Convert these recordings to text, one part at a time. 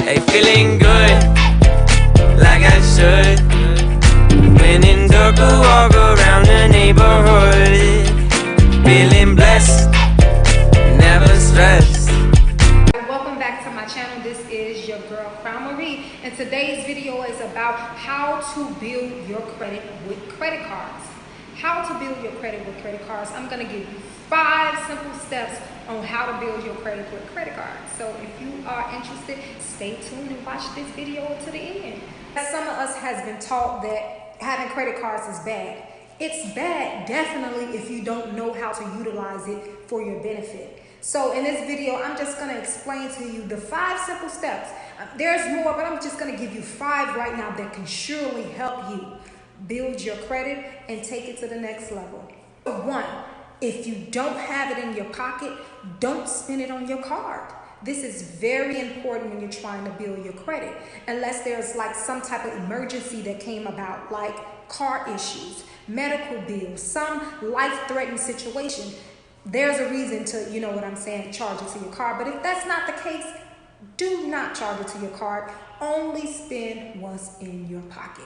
Hey, feeling good, like I should. When in dark, I walk around the neighborhood. Feeling blessed, never stressed. Welcome back to my channel. This is your girl cashCrownMarie, and today's video is about how to build your credit with credit cards. How to build your credit with credit cards. I'm going to give you 5 simple steps on how to build your credit with credit cards. So if you are interested, stay tuned and watch this video to the end. Some of us has been taught that having credit cards is bad. It's bad, definitely, if you don't know how to utilize it for your benefit. So in this video, I'm just going to explain to you the 5 simple steps. There's more, but I'm just going to give you 5 right now that can surely help you build your credit and take it to the next level. 1, if you don't have it in your pocket, don't spend it on your card. This is very important when you're trying to build your credit, unless there's like some type of emergency that came about, like car issues, medical bills, some life-threatening situation. There's a reason to, you know what I'm saying, charge it to your card. But if that's not the case, do not charge it to your card. Only spend what's in your pocket.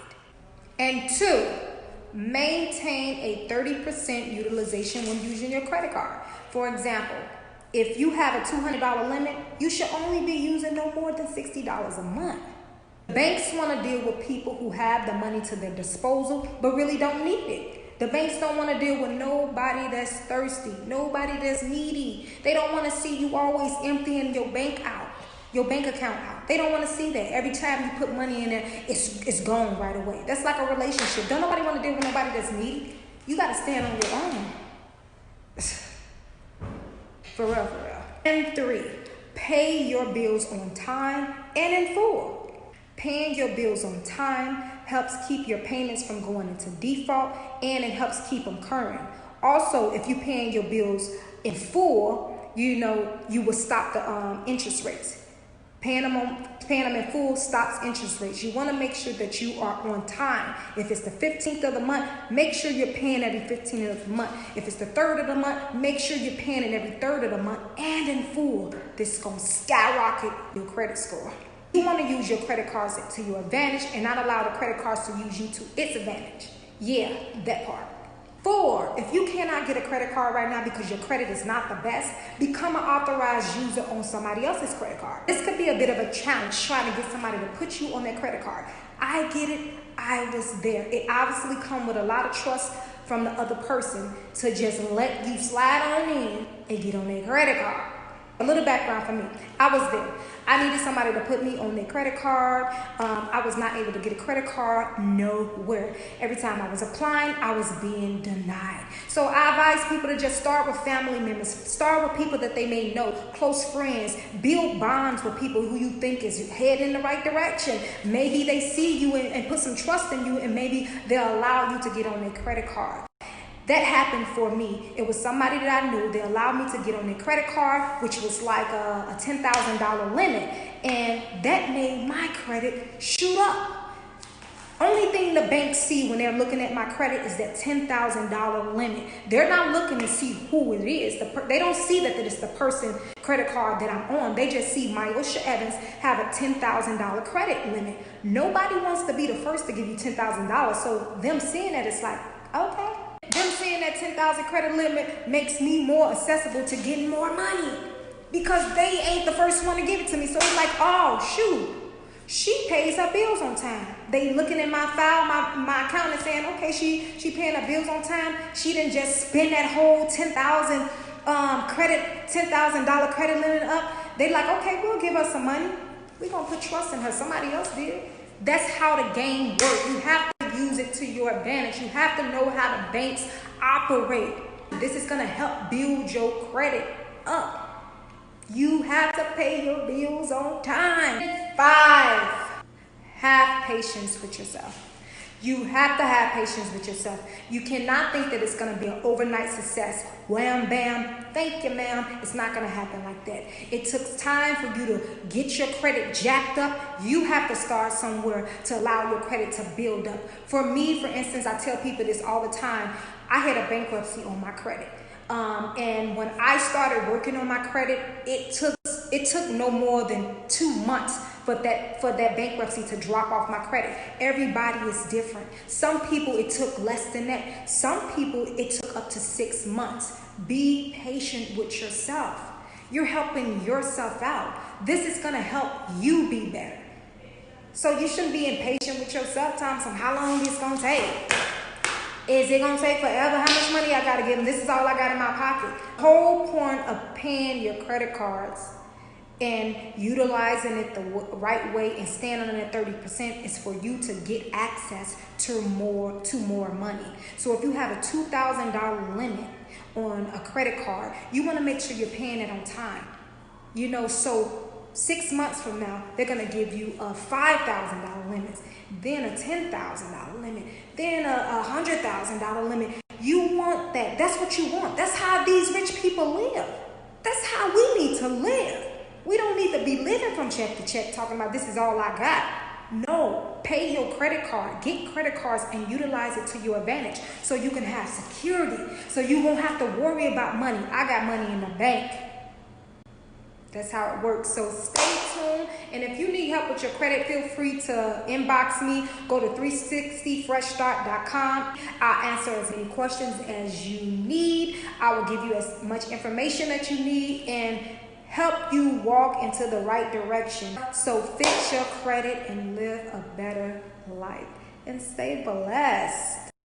And 2, maintain a 30% utilization when using your credit card. For example, if you have a $200 limit, you should only be using no more than $60 a month. Banks want to deal with people who have the money to their disposal, but really don't need it. The banks don't want to deal with nobody that's thirsty, nobody that's needy. They don't want to see you always emptying your bank account out. They don't want to see that. Every time you put money in there, it's gone right away. That's like a relationship. Don't nobody want to deal with nobody that's needy. You got to stand on your own. For real, for real. And 3, pay your bills on time and in full. Paying your bills on time helps keep your payments from going into default, and it helps keep them current. Also, if you're paying your bills in full, you know, you will stop the interest rates. Paying them in full stops interest rates. You want to make sure that you are on time. If it's the 15th of the month, make sure you're paying every 15th of the month. If it's the 3rd of the month, make sure you're paying it every 3rd of the month and in full. This is going to skyrocket your credit score. You want to use your credit cards to your advantage and not allow the credit cards to use you to its advantage. Yeah, that part. 4, if you cannot get a credit card right now because your credit is not the best, become an authorized user on somebody else's credit card. This could be a bit of a challenge trying to get somebody to put you on their credit card. I get it. I was there. It obviously comes with a lot of trust from the other person to just let you slide on in and get on their credit card. A little background for me. I was there. I needed somebody to put me on their credit card. I was not able to get a credit card nowhere. Every time I was applying, I was being denied. So I advise people to just start with family members. Start with people that they may know, close friends. Build bonds with people who you think is heading in the right direction. Maybe they see you and put some trust in you, and maybe they'll allow you to get on their credit card. That happened for me. It was somebody that I knew. They allowed me to get on their credit card, which was like a $10,000 limit. And that made my credit shoot up. Only thing the banks see when they're looking at my credit is that $10,000 limit. They're not looking to see who it is. They don't see that it's the person credit card that I'm on. They just see Myosha Evans have a $10,000 credit limit. Nobody wants to be the first to give you $10,000. So them seeing that, it's like, okay. Them seeing that $10,000 credit limit makes me more accessible to getting more money because they ain't the first one to give it to me. So it's like, oh, shoot, she pays her bills on time. They looking at my file, my account, and saying, okay, she paying her bills on time. She didn't just spend that whole $10,000 credit limit up. They like, okay, we'll give her some money. We're going to put trust in her. Somebody else did. That's how the game works. You have to use it to your advantage. You have to know how the banks operate. This is going to help build your credit up. You have to pay your bills on time. 5, have patience with yourself. You have to have patience with yourself. You cannot think that it's going to be an overnight success. Wham, bam, thank you, ma'am. It's not going to happen like that. It took time for you to get your credit jacked up. You have to start somewhere to allow your credit to build up. For me, for instance, I tell people this all the time. I had a bankruptcy on my credit. And when I started working on my credit, it took no more than 2 months for that bankruptcy to drop off my credit. Everybody is different. Some people it took less than that. Some people it took up to 6 months. Be patient with yourself. You're helping yourself out. This is gonna help you be better. So you shouldn't be impatient with yourself. Tell them how long it's gonna take. Is it gonna take forever? How much money I gotta give them? This is all I got in my pocket. The whole point of paying your credit cards and utilizing it the right way and standing on that 30% is for you to get access to more money. So if you have a $2,000 limit on a credit card, you want to make sure you're paying it on time. So 6 months from now, they're going to give you a $5,000 limit, then a $10,000 limit, then a $100,000 limit. You want that. That's what you want. That's how these rich people live. That's how we need to live. We don't need to be living from check to check talking about this is all I got. No, pay your credit card. Get credit cards and utilize it to your advantage so you can have security, so you won't have to worry about money. I got money in the bank. That's how it works. So stay tuned. And if you need help with your credit, feel free to inbox me. Go to 360freshstart.com. I'll answer as many questions as you need. I will give you as much information that you need and help you walk into the right direction. So fix your credit and live a better life. And stay blessed.